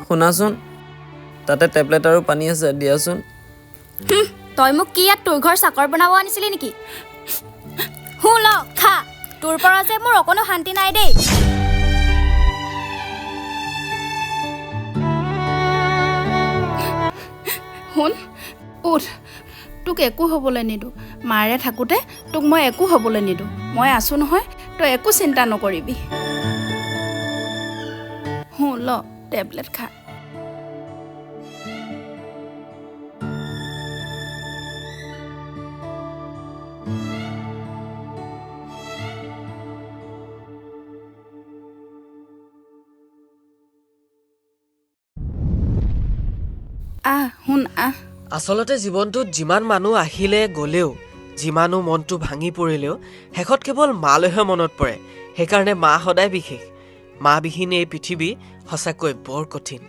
শুনাচোন তাতে টেবলেট আৰু পানী আছে দিয়াচোন তই মোক কি ইয়াত তোৰ ঘৰ চাকৰ বনাব আনিছিলি নেকি হুঁ ল খা তোৰ পৰা যে মোৰ অকণো শান্তি নাই দেই শুন উঠ তোক একো হ'বলৈ নিদিওঁ মাৰে থাকোঁতে তোক মই একো হ'বলৈ নিদিওঁ মই আছোঁ নহয় তই একো চিন্তা নকৰিবি ল টেবলেট খা শুন আচলতে জীৱনটোত যিমান মানুহ আহিলে গ'লেও যিমানো মনটো ভাঙি পৰিলেও শেষত কেৱল মালৈহে মনত পৰে সেইকাৰণে মা সদায় বিশেষ মা বিহীন এই পৃথিৱী সঁচাকৈ বৰ কঠিন